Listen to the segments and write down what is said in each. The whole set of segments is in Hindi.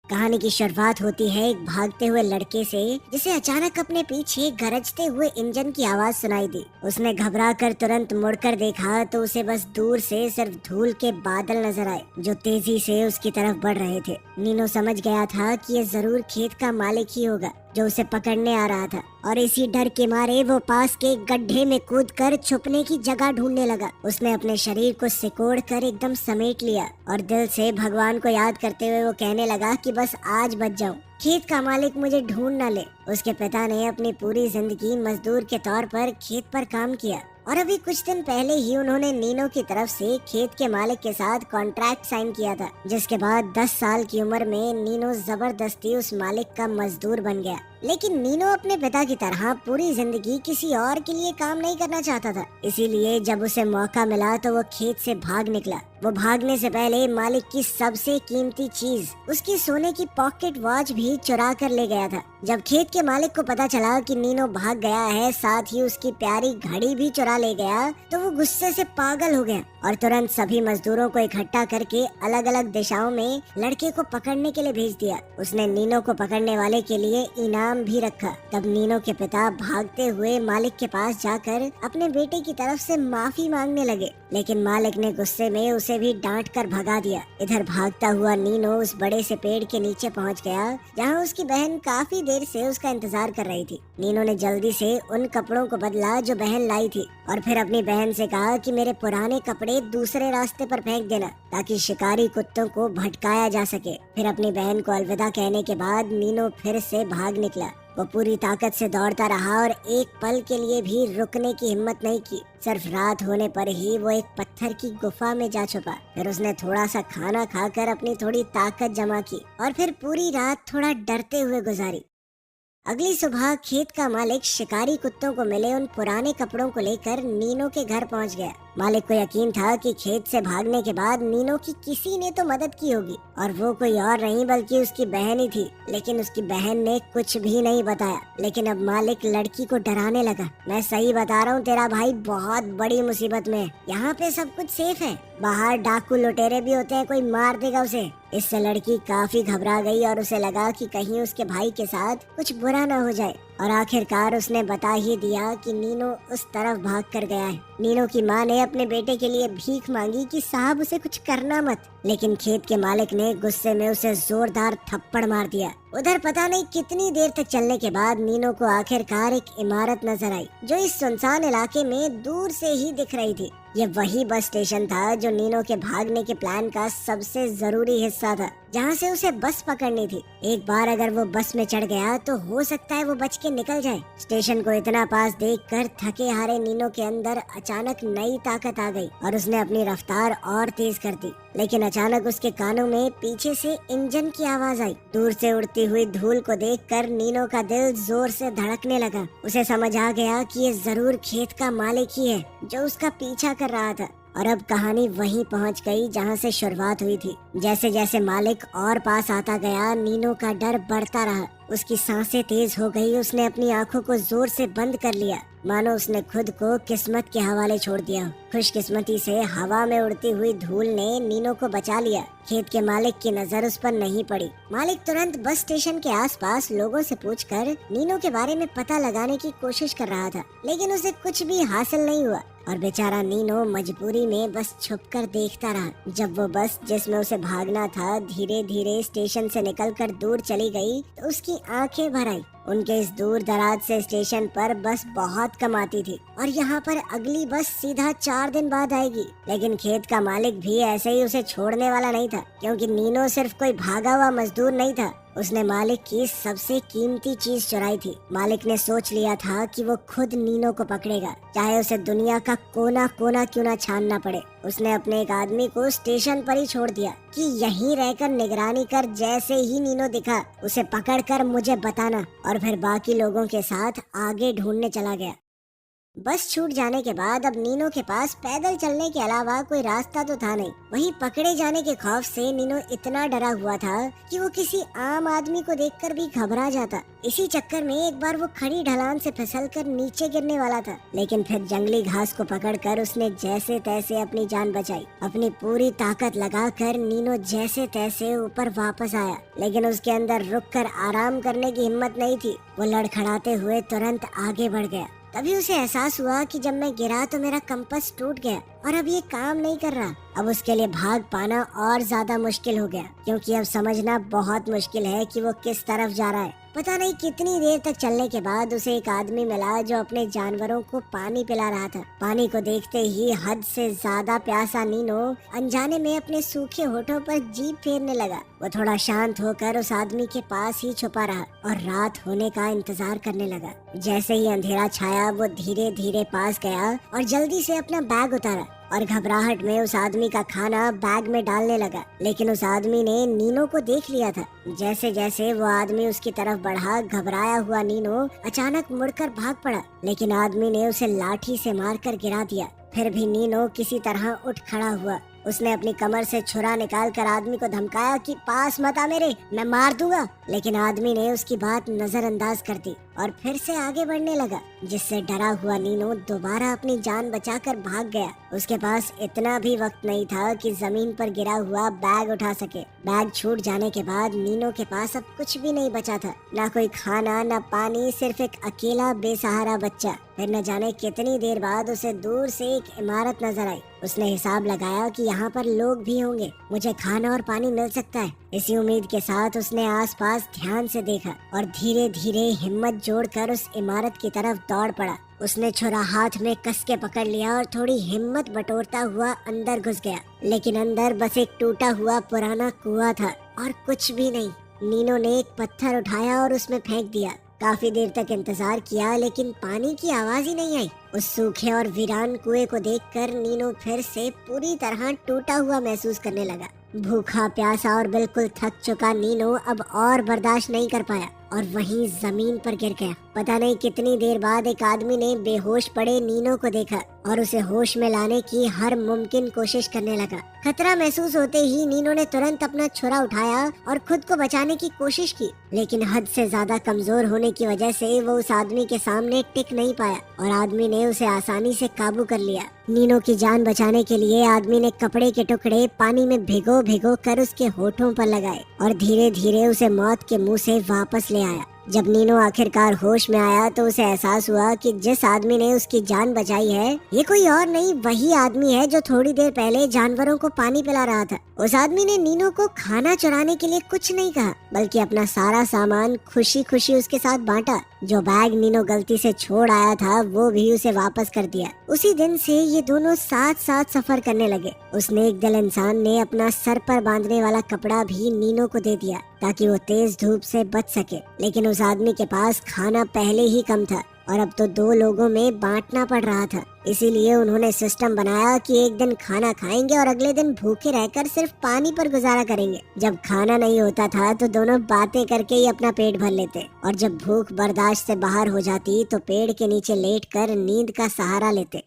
कहानी की शुरुआत होती है एक भागते हुए लड़के से, जिसे अचानक अपने पीछे गरजते हुए इंजन की आवाज सुनाई दी। उसने घबरा कर तुरंत मुड़कर देखा तो उसे बस दूर से सिर्फ धूल के बादल नजर आए जो तेजी से उसकी तरफ बढ़ रहे थे। नीनो समझ गया था कि ये जरूर खेत का मालिक ही होगा जो उसे पकड़ने आ रहा था, और इसी डर के मारे वो पास के गड्ढे में कूदकर छुपने की जगह ढूंढने लगा। उसने अपने शरीर को सिकोड़ कर एकदम समेट लिया और दिल से भगवान को याद करते हुए वो कहने लगा कि बस आज बच जाऊं, खेत का मालिक मुझे ढूंढ न ले। उसके पिता ने अपनी पूरी जिंदगी मजदूर के तौर पर खेत पर काम किया और अभी कुछ दिन पहले ही उन्होंने नीनो की तरफ से खेत के मालिक के साथ कॉन्ट्रैक्ट साइन किया था, जिसके बाद 10 साल की उम्र में नीनो जबरदस्ती उस मालिक का मजदूर बन गया। लेकिन नीनो अपने पिता की तरह पूरी जिंदगी किसी और के लिए काम नहीं करना चाहता था, इसीलिए जब उसे मौका मिला तो वो खेत से भाग निकला। वो भागने से पहले मालिक की सबसे कीमती चीज, उसकी सोने की पॉकेट वॉच भी चुरा कर ले गया था। जब खेत के मालिक को पता चला कि नीनो भाग गया है, साथ ही उसकी प्यारी घड़ी भी चुरा ले गया, तो वो गुस्से से पागल हो गया और तुरंत सभी मजदूरों को इकट्ठा करके अलग अलग दिशाओं में लड़के को पकड़ने के लिए भेज दिया। उसने नीनो को पकड़ने वाले के लिए इनाम भी रखा। तब नीनो के पिता भागते हुए मालिक के पास जाकर अपने बेटे की तरफ से माफी मांगने लगे, लेकिन मालिक ने गुस्से में उसे भी डांट कर भगा दिया। इधर भागता हुआ नीनो उस बड़े से पेड़ के नीचे पहुंच गया जहां उसकी बहन काफी देर से उसका इंतजार कर रही थी। नीनो ने जल्दी से उन कपड़ों को बदला जो बहन लाई थी और फिर अपनी बहन से कहा कि मेरे पुराने कपड़े दूसरे रास्ते पर फेंक देना ताकि शिकारी कुत्तों को भटकाया जा सके। फिर अपनी बहन को अलविदा कहने के बाद नीनो फिर से भाग निकला। वो पूरी ताकत से दौड़ता रहा और एक पल के लिए भी रुकने की हिम्मत नहीं की। सिर्फ रात होने पर ही वो एक पत्थर की गुफा में जा छुपा। फिर उसने थोड़ा सा खाना खाकर अपनी थोड़ी ताकत जमा की और फिर पूरी रात थोड़ा डरते हुए गुजारी। अगली सुबह खेत का मालिक शिकारी कुत्तों को मिले उन पुराने कपड़ों को लेकर नीनो के घर पहुंच गया। मालिक को यकीन था कि खेत से भागने के बाद नीनो की किसी ने तो मदद की होगी, और वो कोई और नहीं बल्कि उसकी बहन ही थी। लेकिन उसकी बहन ने कुछ भी नहीं बताया। लेकिन अब मालिक लड़की को डराने लगा। मैं सही बता रहा हूँ, तेरा भाई बहुत बड़ी मुसीबत में है। यहाँ पे सब कुछ सेफ है, बाहर डाकू लुटेरे भी होते हैं, कोई मार देगा उसे। इससे लड़की काफी घबरा गई और उसे लगा कि कहीं उसके भाई के साथ कुछ बुरा न हो जाए, और आखिरकार उसने बता ही दिया कि नीनो उस तरफ भाग कर गया है। नीनो की माँ ने अपने बेटे के लिए भीख मांगी कि साहब उसे कुछ करना मत, लेकिन खेत के मालिक ने गुस्से में उसे जोरदार थप्पड़ मार दिया। उधर पता नहीं कितनी देर तक चलने के बाद नीनो को आखिरकार एक इमारत नजर आई जो इस सुनसान इलाके में दूर से ही दिख रही थी। ये वही बस स्टेशन था जो नीनो के भागने के प्लान का सबसे जरूरी हिस्सा था, जहाँ से उसे बस पकड़नी थी। एक बार अगर वो बस में चढ़ गया तो हो सकता है वो बच के निकल जाए। स्टेशन को इतना पास देखकर थके हारे नीनो के अंदर अचानक नई ताकत आ गई और उसने अपनी रफ्तार और तेज कर दी। लेकिन अचानक उसके कानों में पीछे से इंजन की आवाज आई। दूर से उड़ती हुई धूल को देखकर नीनो का दिल जोर से धड़कने लगा। उसे समझ आ गया कि ये जरूर खेत का मालिक ही है जो उसका पीछा कर रहा था। और अब कहानी वहीं पहुंच गई जहां से शुरुआत हुई थी। जैसे जैसे मालिक और पास आता गया, नीनो का डर बढ़ता रहा। उसकी सांसें तेज हो गई। उसने अपनी आंखों को जोर से बंद कर लिया, मानो उसने खुद को किस्मत के हवाले छोड़ दिया। खुशकिस्मती से हवा में उड़ती हुई धूल ने नीनो को बचा लिया। खेत के मालिक की नजर उस पर नहीं पड़ी। मालिक तुरंत बस स्टेशन के आसपास लोगों से पूछकर नीनो के बारे में पता लगाने की कोशिश कर रहा था, लेकिन उसे कुछ भी हासिल नहीं हुआ और बेचारा नीनो मजबूरी में बस छुपकर देखता रहा। जब वो बस जिसमें उसे भागना था धीरे धीरे स्टेशन से निकलकर दूर चली गई तो उसकी आंखें भर आई। उनके इस दूर दराज से स्टेशन पर बस बहुत कम आती थी और यहाँ पर अगली बस सीधा 4 दिन बाद आएगी। लेकिन खेत का मालिक भी ऐसे ही उसे छोड़ने वाला नहीं था, क्योंकि नीनो सिर्फ कोई भागा हुआ मजदूर नहीं था। उसने मालिक की सबसे कीमती चीज चुराई थी। मालिक ने सोच लिया था कि वो खुद नीनो को पकड़ेगा, चाहे उसे दुनिया का कोना कोना क्यों ना छानना पड़े। उसने अपने एक आदमी को स्टेशन पर ही छोड़ दिया कि यहीं रहकर निगरानी कर, जैसे ही नीनो दिखा उसे पकड़कर मुझे बताना, और फिर बाकी लोगों के साथ आगे ढूंढने चला गया। बस छूट जाने के बाद अब नीनो के पास पैदल चलने के अलावा कोई रास्ता तो था नहीं। वहीं पकड़े जाने के खौफ से नीनो इतना डरा हुआ था कि वो किसी आम आदमी को देखकर भी घबरा जाता। इसी चक्कर में एक बार वो खड़ी ढलान से फिसलकर नीचे गिरने वाला था, लेकिन फिर जंगली घास को पकड़कर उसने जैसे तैसे अपनी जान बचाई। अपनी पूरी ताकत लगाकर नीनो जैसे तैसे ऊपर वापस आया, लेकिन उसके अंदर रुककर आराम करने की हिम्मत नहीं थी। वो लड़खड़ाते हुए तुरंत आगे बढ़ गया। तभी उसे एहसास हुआ कि जब मैं गिरा तो मेरा कंपास टूट गया और अब ये काम नहीं कर रहा। अब उसके लिए भाग पाना और ज्यादा मुश्किल हो गया, क्योंकि अब समझना बहुत मुश्किल है कि वो किस तरफ जा रहा है। पता नहीं कितनी देर तक चलने के बाद उसे एक आदमी मिला जो अपने जानवरों को पानी पिला रहा था। पानी को देखते ही हद से ज्यादा प्यासा नीनो अनजाने में अपने सूखे होठों पर जीभ फेरने लगा। वो थोड़ा शांत होकर उस आदमी के पास ही छुपा रहा और रात होने का इंतजार करने लगा। जैसे ही अंधेरा छाया वो धीरे धीरे पास गया और जल्दी से अपना बैग उतारा और घबराहट में उस आदमी का खाना बैग में डालने लगा। लेकिन उस आदमी ने नीनो को देख लिया था। जैसे जैसे वो आदमी उसकी तरफ बढ़ा, घबराया हुआ नीनो अचानक मुड़कर भाग पड़ा, लेकिन आदमी ने उसे लाठी से मारकर गिरा दिया। फिर भी नीनो किसी तरह उठ खड़ा हुआ। उसने अपनी कमर से छुरा निकाल कर आदमी को धमकाया कि पास मत आ मेरे, मैं मार दूंगा। लेकिन आदमी ने उसकी बात नजरअंदाज कर दी और फिर से आगे बढ़ने लगा, जिससे डरा हुआ नीनो दोबारा अपनी जान बचाकर भाग गया। उसके पास इतना भी वक्त नहीं था कि जमीन पर गिरा हुआ बैग उठा सके। बैग छूट जाने के बाद नीनो के पास अब कुछ भी नहीं बचा था, ना कोई खाना, ना पानी, सिर्फ एक अकेला बेसहारा बच्चा। फिर न जाने कितनी देर बाद उसे दूर से एक इमारत नजर आई। उसने हिसाब लगाया कि यहाँ पर लोग भी होंगे, मुझे खाना और पानी मिल सकता है। इसी उम्मीद के साथ उसने आसपास ध्यान से देखा और धीरे धीरे हिम्मत जोड़कर उस इमारत की तरफ दौड़ पड़ा। उसने छुरा हाथ में कस के पकड़ लिया और थोड़ी हिम्मत बटोरता हुआ अंदर घुस गया। लेकिन अंदर बस एक टूटा हुआ पुराना कुआं था और कुछ भी नहीं। नीनो ने एक पत्थर उठाया और उसमें फेंक दिया। काफी देर तक इंतजार किया, लेकिन पानी की आवाज ही नहीं आई। उस सूखे और वीरान कुएं को देखकर नीनो फिर से पूरी तरह टूटा हुआ महसूस करने लगा। भूखा, प्यासा और बिल्कुल थक चुका नीनो अब और बर्दाश्त नहीं कर पाया और वहीं जमीन पर गिर गया। पता नहीं कितनी देर बाद एक आदमी ने बेहोश पड़े नीनो को देखा और उसे होश में लाने की हर मुमकिन कोशिश करने लगा। खतरा महसूस होते ही नीनो ने तुरंत अपना छुरा उठाया और खुद को बचाने की कोशिश की, लेकिन हद से ज्यादा कमजोर होने की वजह से वो उस आदमी के सामने टिक नहीं पाया और आदमी ने उसे आसानी से काबू कर लिया। नीनो की जान बचाने के लिए आदमी ने कपड़े के टुकड़े पानी में भिगो भिगो कर उसके होठों पर लगाए और धीरे धीरे उसे मौत के मुंह से वापस ले आया। जब नीनो आखिरकार होश में आया तो उसे एहसास हुआ कि जिस आदमी ने उसकी जान बचाई है ये कोई और नहीं, वही आदमी है जो थोड़ी देर पहले जानवरों को पानी पिला रहा था। उस आदमी ने नीनो को खाना चुराने के लिए कुछ नहीं कहा, बल्कि अपना सारा सामान खुशी खुशी उसके साथ बांटा। जो बैग नीनो गलती से छोड़ आया था वो भी उसे वापस कर दिया। उसी दिन से ये दोनों साथ साथ सफर करने लगे। उस नेक दिल इंसान ने अपना सर पर बांधने वाला कपड़ा भी नीनो को दे दिया ताकि वो तेज धूप से बच सके। लेकिन उस आदमी के पास खाना पहले ही कम था और अब तो 2 लोगों में बांटना पड़ रहा था। इसीलिए उन्होंने सिस्टम बनाया कि एक दिन खाना खाएंगे और अगले दिन भूखे रहकर सिर्फ पानी पर गुजारा करेंगे। जब खाना नहीं होता था तो दोनों बातें करके ही अपना पेट भर लेते और जब भूख बर्दाश्त से बाहर हो जाती तो पेड़ के नीचे लेटकर नींद का सहारा लेते।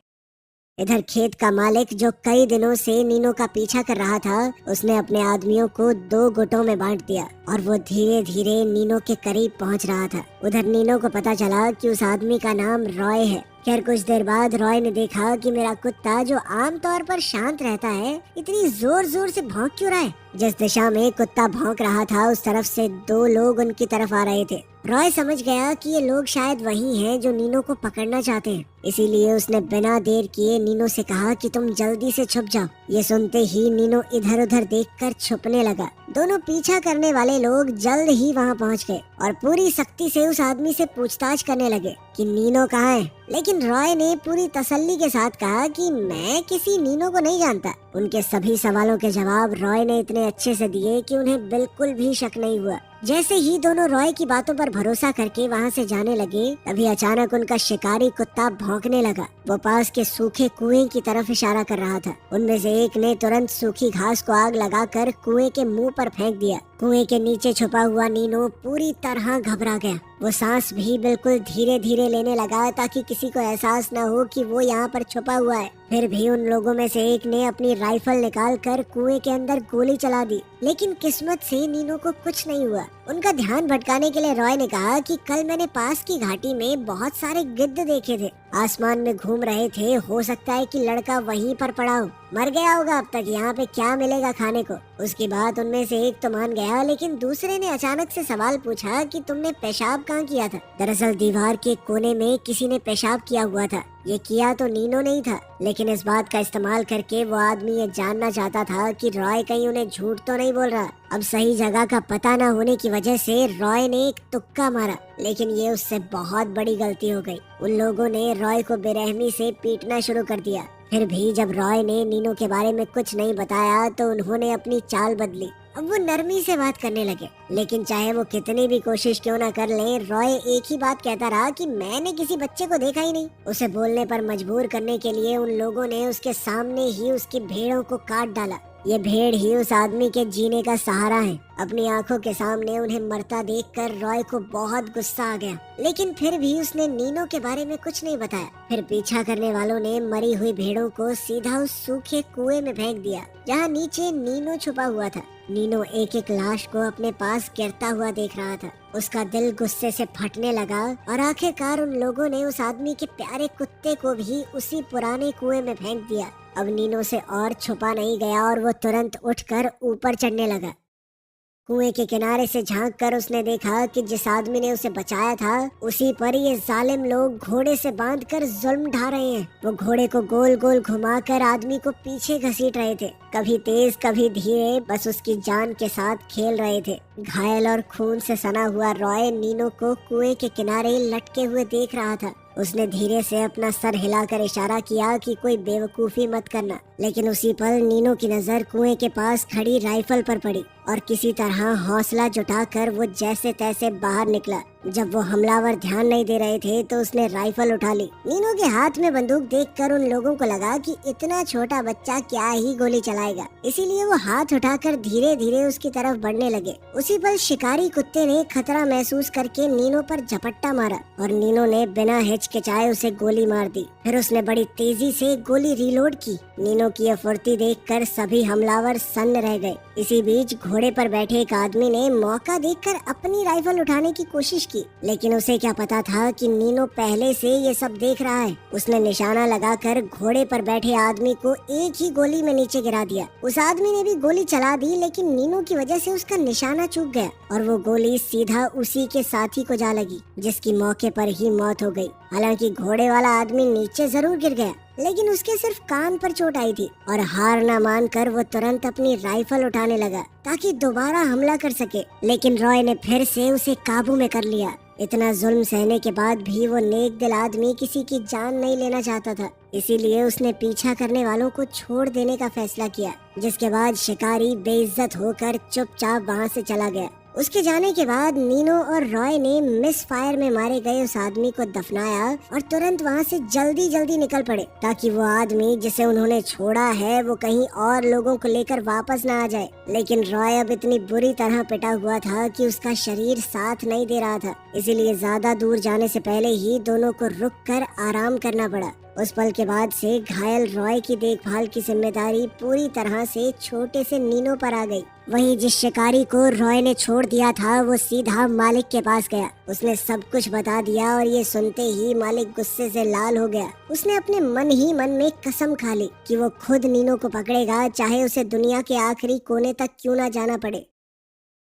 इधर खेत का मालिक जो कई दिनों से नीनो का पीछा कर रहा था, उसने अपने आदमियों को 2 गुटों में बांट दिया और वो धीरे धीरे नीनो के करीब पहुंच रहा था। उधर नीनो को पता चला कि उस आदमी का नाम रॉय है। खैर कुछ देर बाद रॉय ने देखा कि मेरा कुत्ता जो आमतौर पर शांत रहता है इतनी जोर जोर से भौंक क्यों रहा है। जिस दिशा में कुत्ता भौंक रहा था उस तरफ से 2 लोग उनकी तरफ आ रहे थे। रॉय समझ गया कि ये लोग शायद वही हैं जो नीनो को पकड़ना चाहते हैं, इसीलिए उसने बिना देर किए नीनो से कहा कि तुम जल्दी से छुप जाओ। ये सुनते ही नीनो इधर उधर देखकर छुपने लगा। दोनों पीछा करने वाले लोग जल्द ही वहाँ पहुँच गए और पूरी सख्ती से उस आदमी से पूछताछ करने लगे कि नीनो कहाँ है। लेकिन रॉय ने पूरी तसल्ली के साथ कहा कि मैं किसी नीनो को नहीं जानता। उनके सभी सवालों के जवाब रॉय ने इतने अच्छे से दिए कि उन्हें बिल्कुल भी शक नहीं हुआ। जैसे ही दोनों रॉय की बातों पर भरोसा करके वहाँ से जाने लगे, तभी अचानक उनका शिकारी कुत्ता भौंकने लगा। वो पास के सूखे कुएं की तरफ इशारा कर रहा था। उनमें से एक ने तुरंत सूखी घास को आग लगाकर कुएं के मुंह पर फेंक दिया। कुएं के नीचे छुपा हुआ नीनो पूरी तरह घबरा गया। वो सांस भी बिल्कुल धीरे धीरे लेने लगा ताकि किसी को एहसास न हो कि वो यहाँ पर छुपा हुआ है। फिर भी उन लोगों में से एक ने अपनी राइफल निकाल कर कुएं के अंदर गोली चला दी, लेकिन किस्मत से नीनो को कुछ नहीं हुआ। उनका ध्यान भटकाने के लिए रॉय ने कहा कि कल मैंने पास की घाटी में बहुत सारे गिद्ध देखे थे, आसमान में घूम रहे थे, हो सकता है कि लड़का वहीं पर पड़ा हो, मर गया होगा अब तक, यहाँ पे क्या मिलेगा खाने को। उसकी बात उनमें से एक तो मान गया, लेकिन दूसरे ने अचानक से सवाल पूछा कि तुमने पेशाब कहाँ किया था। दरअसल दीवार के कोने में किसी ने पेशाब किया हुआ था। ये किया तो नीनो नहीं था, लेकिन इस बात का इस्तेमाल करके वो आदमी ये जानना चाहता था कि रॉय कहीं उन्हें झूठ तो नहीं बोल रहा। अब सही जगह का पता न होने की वजह से रॉय ने एक तुक्का मारा, लेकिन ये उससे बहुत बड़ी गलती हो गई। उन लोगों ने रॉय को बेरहमी से पीटना शुरू कर दिया। फिर भी जब रॉय ने नीनो के बारे में कुछ नहीं बताया तो उन्होंने अपनी चाल बदली। अब वो नरमी से बात करने लगे, लेकिन चाहे वो कितनी भी कोशिश क्यों ना कर लें, रॉय एक ही बात कहता रहा कि मैंने किसी बच्चे को देखा ही नहीं। उसे बोलने पर मजबूर करने के लिए उन लोगों ने उसके सामने ही उसकी भेड़ों को काट डाला। ये भेड़ ही उस आदमी के जीने का सहारा है। अपनी आंखों के सामने उन्हें मरता देखकर रॉय को बहुत गुस्सा आ गया, लेकिन फिर भी उसने नीनो के बारे में कुछ नहीं बताया। फिर पीछा करने वालों ने मरी हुई भेड़ों को सीधा उस सूखे कुएं में फेंक दिया जहाँ नीचे नीनो छुपा हुआ था। नीनो एक एक लाश को अपने पास गिरता हुआ देख रहा था। उसका दिल गुस्से से फटने लगा और आखिरकार उन लोगों ने उस आदमी के प्यारे कुत्ते को भी उसी पुराने कुएं में फेंक दिया। अब नीनो से और छुपा नहीं गया और वो तुरंत उठकर ऊपर चढ़ने लगा। कुएं के किनारे से झांककर उसने देखा कि जिस आदमी ने उसे बचाया था, उसी पर ये जालिम लोग घोड़े से बांधकर जुल्म ढा रहे हैं। वो घोड़े को गोल गोल घुमाकर आदमी को पीछे घसीट रहे थे, कभी तेज कभी धीरे, बस उसकी जान के साथ खेल रहे थे। घायल और खून से सना हुआ रॉय नीनो को कुएं के किनारे लटके हुए देख रहा था। उसने धीरे से अपना सर हिलाकर इशारा किया कि कोई बेवकूफी मत करना, लेकिन उसी पल नीनो की नजर कुएं के पास खड़ी राइफल पर पड़ी और किसी तरह हौसला जुटाकर वो जैसे तैसे बाहर निकला। जब वो हमलावर ध्यान नहीं दे रहे थे तो उसने राइफल उठा ली। नीनो के हाथ में बंदूक देखकर उन लोगों को लगा कि इतना छोटा बच्चा क्या ही गोली चलाएगा, इसीलिए वो हाथ उठाकर धीरे धीरे उसकी तरफ बढ़ने लगे। उसी पल शिकारी कुत्ते ने खतरा महसूस करके नीनो पर झपट्टा मारा और नीनो ने बिना हिचकिचाए उसे गोली मार दी। फिर उसने बड़ी तेजी से गोली रीलोड की। नीनो की यह फुर्ती देखकर सभी हमलावर सन्न रह गए। इसी बीच घोड़े पर बैठे एक आदमी ने मौका देखकर अपनी राइफल उठाने की कोशिश की, लेकिन उसे क्या पता था कि नीनो पहले से ये सब देख रहा है। उसने निशाना लगाकर घोड़े पर बैठे आदमी को एक ही गोली में नीचे गिरा दिया। उस आदमी ने भी गोली चला दी, लेकिन नीनो की वजह से उसका निशाना चूक गया और वो गोली सीधा उसी के साथी को जा लगी, जिसकी मौके पर ही मौत हो गई। हालांकि घोड़े वाला आदमी नीचे जरूर गिर गया, लेकिन उसके सिर्फ कान पर चोट आई थी और हार न मानकर वो तुरंत अपनी राइफल उठाने लगा ताकि दोबारा हमला कर सके, लेकिन रॉय ने फिर से उसे काबू में कर लिया। इतना जुल्म सहने के बाद भी वो नेक दिल आदमी किसी की जान नहीं लेना चाहता था, इसीलिए उसने पीछा करने वालों को छोड़ देने का फैसला किया, जिसके बाद शिकारी बेइज्जत होकर चुपचाप वहाँ से चला गया। उसके जाने के बाद नीनो और रॉय ने मिस फायर में मारे गए उस आदमी को दफनाया और तुरंत वहाँ से जल्दी जल्दी निकल पड़े ताकि वो आदमी जिसे उन्होंने छोड़ा है वो कहीं और लोगों को लेकर वापस न आ जाए। लेकिन रॉय अब इतनी बुरी तरह पिटा हुआ था कि उसका शरीर साथ नहीं दे रहा था, इसीलिए ज्यादा दूर जाने से पहले ही दोनों को रुक कर आराम करना पड़ा। उस पल के बाद से घायल रॉय की देखभाल की जिम्मेदारी पूरी तरह से छोटे से नीनो पर आ गई। वहीं जिस शिकारी को रॉय ने छोड़ दिया था वो सीधा मालिक के पास गया। उसने सब कुछ बता दिया और ये सुनते ही मालिक गुस्से से लाल हो गया। उसने अपने मन ही मन में कसम खा ली कि वो खुद नीनो को पकड़ेगा, चाहे उसे दुनिया के आखिरी कोने तक क्यों ना जाना पड़े।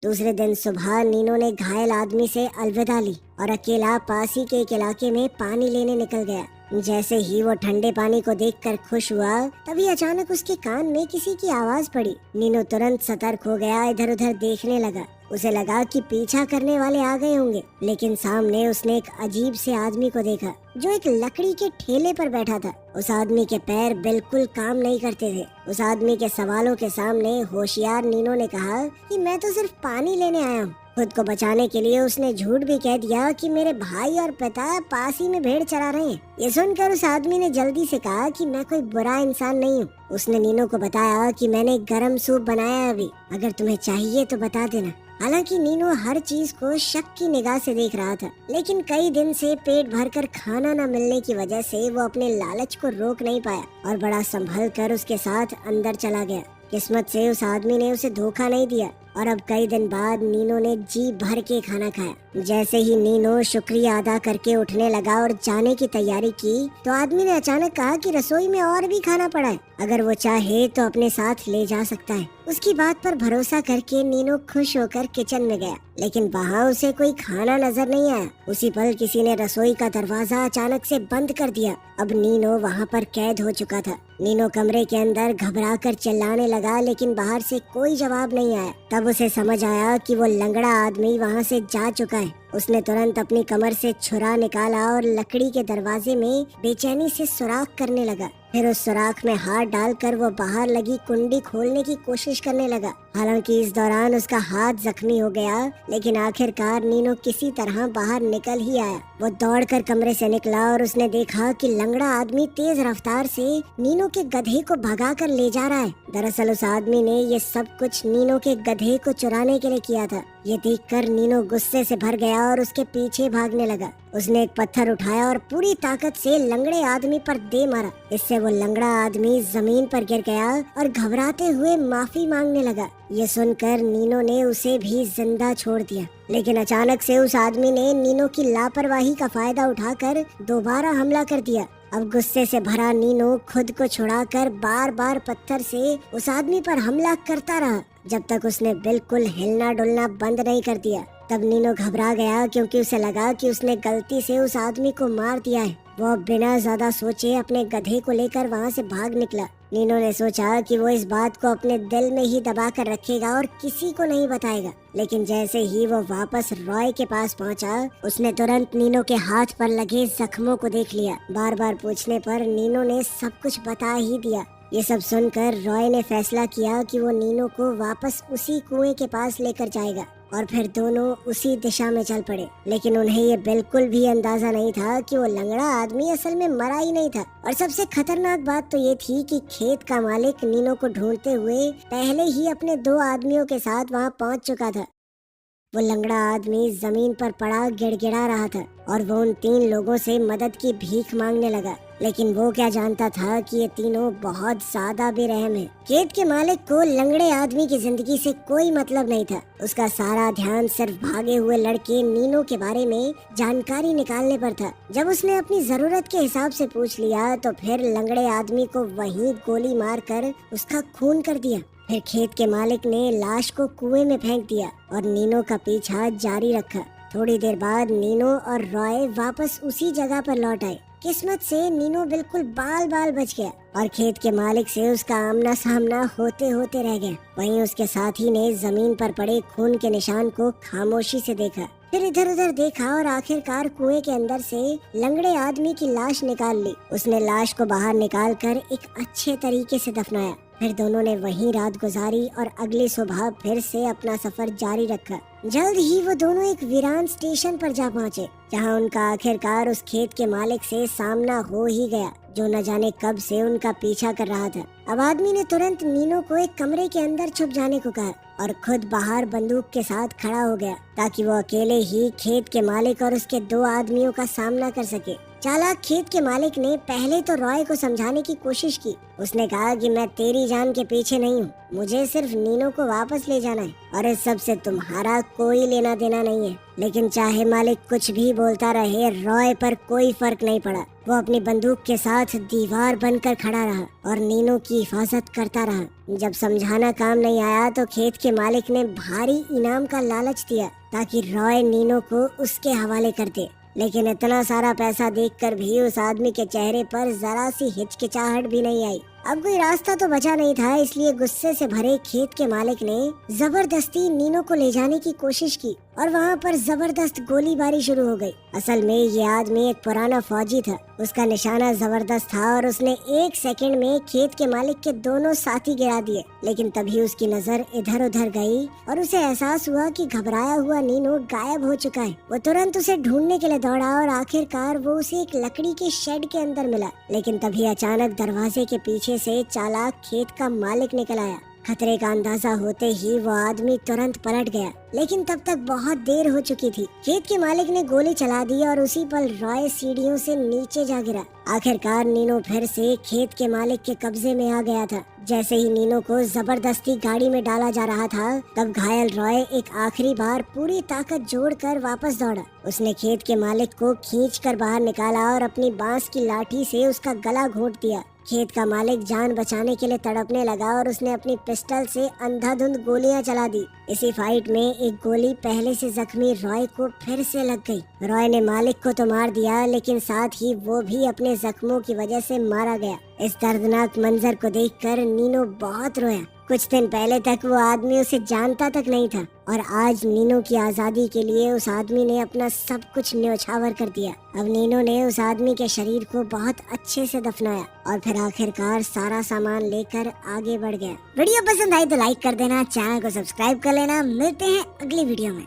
दूसरे दिन सुबह नीनो ने घायल आदमी से अलविदा ली और अकेला पास ही के एक इलाके में पानी लेने निकल गया। जैसे ही वो ठंडे पानी को देखकर खुश हुआ, तभी अचानक उसके कान में किसी की आवाज पड़ी। नीनो तुरंत सतर्क हो गया, इधर उधर देखने लगा। उसे लगा कि पीछा करने वाले आ गए होंगे, लेकिन सामने उसने एक अजीब से आदमी को देखा जो एक लकड़ी के ठेले पर बैठा था। उस आदमी के पैर बिल्कुल काम नहीं करते थे। उस आदमी के सवालों के सामने होशियार नीनो ने कहा कि मैं तो सिर्फ पानी लेने आया हूँ। खुद को बचाने के लिए उसने झूठ भी कह दिया कि मेरे भाई और पिता पास ही में भेड़ चरा रहे हैं। ये सुनकर उस आदमी ने जल्दी से कहा कि मैं कोई बुरा इंसान नहीं हूँ। उसने नीनो को बताया कि मैंने गरम सूप बनाया है अभी, अगर तुम्हें चाहिए तो बता देना। हालांकि नीनो हर चीज को शक की निगाह से देख रहा था, लेकिन कई दिन से पेट भरकर खाना न मिलने की वजह से वो अपने लालच को रोक नहीं पाया और बड़ा संभल कर उसके साथ अंदर चला गया। किस्मत से उस आदमी ने उसे धोखा नहीं दिया और अब कई दिन बाद नीनो ने जी भर के खाना खाया। जैसे ही नीनो शुक्रिया अदा करके उठने लगा और जाने की तैयारी की तो आदमी ने अचानक कहा कि रसोई में और भी खाना पड़ा है, अगर वो चाहे तो अपने साथ ले जा सकता है। उसकी बात पर भरोसा करके नीनो खुश होकर किचन में गया, लेकिन वहाँ उसे कोई खाना नजर नहीं आया। उसी पल किसी ने रसोई का दरवाजा अचानक से बंद कर दिया। अब नीनो वहाँ पर कैद हो चुका था। नीनो कमरे के अंदर घबराकर चिल्लाने लगा, लेकिन बाहर से कोई जवाब नहीं आया। तब उसे समझ आया कि वो लंगड़ा आदमी वहाँ से जा चुका है। उसने तुरंत अपनी कमर से छुरा निकाला और लकड़ी के दरवाजे में बेचैनी से सुराख करने लगा। फिर उस सुराख में हाथ डालकर वो बाहर लगी कुंडी खोलने की कोशिश करने लगा। हालांकि इस दौरान उसका हाथ जख्मी हो गया, लेकिन आखिरकार नीनो किसी तरह बाहर निकल ही आया। वो दौड़कर कमरे से निकला और उसने देखा कि लंगड़ा आदमी तेज रफ्तार से नीनो के गधे को भगाकर ले जा रहा है। दरअसल उस आदमी ने ये सब कुछ नीनो के गधे को चुराने के लिए किया था। ये देखकर नीनो गुस्से से भर गया और उसके पीछे भागने लगा। उसने एक पत्थर उठाया और पूरी ताकत से लंगड़े आदमी पर दे मारा। इससे वो लंगड़ा आदमी जमीन पर गिर गया और घबराते हुए माफी मांगने लगा। ये सुनकर नीनो ने उसे भी जिंदा छोड़ दिया, लेकिन अचानक से उस आदमी ने नीनो की लापरवाही का फायदा उठाकर दोबारा हमला कर दिया। अब गुस्से से भरा नीनो खुद को छुड़ाकर बार बार पत्थर से उस आदमी पर हमला करता रहा, जब तक उसने बिल्कुल हिलना डुलना बंद नहीं कर दिया। तब नीनो घबरा गया, क्योंकि उसे लगा कि उसने गलती से उस आदमी को मार दिया है। वो बिना ज्यादा सोचे अपने गधे को लेकर वहाँ से भाग निकला। नीनो ने सोचा कि वो इस बात को अपने दिल में ही दबा कर रखेगा और किसी को नहीं बताएगा, लेकिन जैसे ही वो वापस रॉय के पास पहुंचा, उसने तुरंत नीनो के हाथ पर लगे जख्मों को देख लिया। बार बार पूछने पर नीनो ने सब कुछ बता ही दिया। ये सब सुनकर रॉय ने फैसला किया कि वो नीनो को वापस उसी कुएं के पास लेकर जाएगा और फिर दोनों उसी दिशा में चल पड़े। लेकिन उन्हें ये बिल्कुल भी अंदाजा नहीं था कि वो लंगड़ा आदमी असल में मरा ही नहीं था। और सबसे खतरनाक बात तो ये थी कि खेत का मालिक नीनो को ढूंढते हुए पहले ही अपने 2 आदमियों के साथ वहाँ पहुँच चुका था। वो लंगड़ा आदमी जमीन पर पड़ा गिड़गिड़ा रहा था और वो उन 3 लोगों से मदद की भीख मांगने लगा, लेकिन वो क्या जानता था कि ये तीनों बहुत ज्यादा बेरहम हैं। खेत के मालिक को लंगड़े आदमी की जिंदगी से कोई मतलब नहीं था। उसका सारा ध्यान सिर्फ भागे हुए लड़के नीनो के बारे में जानकारी निकालने पर था। जब उसने अपनी जरूरत के हिसाब से पूछ लिया तो फिर लंगड़े आदमी को वहीं गोली मारकर उसका खून कर दिया। फिर खेत के मालिक ने लाश को कुएं में फेंक दिया और नीनो का पीछा जारी रखा। थोड़ी देर बाद नीनो और रॉय वापस उसी जगह पर लौट आए। किस्मत से नीनो बिल्कुल बाल बाल बच गया और खेत के मालिक से उसका आमना सामना होते होते रह गया। वहीं उसके साथी ने जमीन पर पड़े खून के निशान को खामोशी से देखा, फिर इधर उधर देखा और आखिरकार कुएं के अंदर से लंगड़े आदमी की लाश निकाल ली। उसने लाश को बाहर निकालकर एक अच्छे तरीके से दफनाया। फिर दोनों ने वहीं रात गुजारी और अगली सुबह फिर से अपना सफर जारी रखा। जल्द ही वो दोनों एक वीरान स्टेशन पर जा पहुँचे, जहाँ उनका आखिरकार उस खेत के मालिक से सामना हो ही गया, जो न जाने कब से उनका पीछा कर रहा था। अब आदमी ने तुरंत नीनो को एक कमरे के अंदर छुप जाने को कहा और खुद बाहर बंदूक के साथ खड़ा हो गया, ताकि वो अकेले ही खेत के मालिक और उसके 2 आदमियों का सामना कर सके। चालाक खेत के मालिक ने पहले तो रॉय को समझाने की कोशिश की। उसने कहा कि मैं तेरी जान के पीछे नहीं हूँ, मुझे सिर्फ नीनो को वापस ले जाना है और इस सब से तुम्हारा कोई लेना देना नहीं है। लेकिन चाहे मालिक कुछ भी बोलता रहे, रॉय पर कोई फर्क नहीं पड़ा। वो अपनी बंदूक के साथ दीवार बनकर खड़ा रहा और नीनो की हिफाजत करता रहा। जब समझाना काम नहीं आया तो खेत के मालिक ने भारी इनाम का लालच दिया, ताकि रॉय नीनो को उसके हवाले कर दे। लेकिन इतना सारा पैसा देखकर भी उस आदमी के चेहरे पर जरा सी हिचकिचाहट भी नहीं आई। अब कोई रास्ता तो बचा नहीं था, इसलिए गुस्से से भरे खेत के मालिक ने जबरदस्ती नीनो को ले जाने की कोशिश की और वहाँ पर जबरदस्त गोलीबारी शुरू हो गई। असल में ये आदमी एक पुराना फौजी था। उसका निशाना जबरदस्त था और उसने 1 सेकंड में खेत के मालिक के दोनों साथी गिरा दिए। लेकिन तभी उसकी नजर इधर उधर गई और उसे एहसास हुआ कि घबराया हुआ नीनो गायब हो चुका है। वो तुरंत उसे ढूंढने के लिए दौड़ा और आखिरकार वो उसे एक लकड़ी के शेड के अंदर मिला। लेकिन तभी अचानक दरवाजे के पीछे से चालाक खेत का मालिक निकल आया। खतरे का अंदाजा होते ही वो आदमी तुरंत पलट गया, लेकिन तब तक बहुत देर हो चुकी थी। खेत के मालिक ने गोली चला दी और उसी पल रॉय सीढ़ियों से नीचे जा गिरा। आखिरकार नीनो फिर से खेत के मालिक के कब्जे में आ गया था। जैसे ही नीनो को जबरदस्ती गाड़ी में डाला जा रहा था, तब घायल रॉय एक आखिरी बार पूरी ताकत जोड़कर वापस दौड़ा। उसने खेत के मालिक को खींचकर बाहर निकाला और अपनी बांस की लाठी से उसका गला घोंट दिया। खेत का मालिक जान बचाने के लिए तड़पने लगा और उसने अपनी पिस्टल से अंधाधुंध गोलियां चला दी। इसी फाइट में एक गोली पहले से जख्मी रॉय को फिर से लग गई। रॉय ने मालिक को तो मार दिया, लेकिन साथ ही वो भी अपने जख्मों की वजह से मारा गया। इस दर्दनाक मंजर को देखकर नीनो बहुत रोया। कुछ दिन पहले तक वो आदमी उसे जानता तक नहीं था और आज नीनो की आजादी के लिए उस आदमी ने अपना सब कुछ न्योछावर कर दिया। अब नीनो ने उस आदमी के शरीर को बहुत अच्छे से दफनाया और फिर आखिरकार सारा सामान लेकर आगे बढ़ गया। वीडियो पसंद आई तो लाइक कर देना, चैनल को सब्सक्राइब कर लेना। मिलते हैं अगली वीडियो में।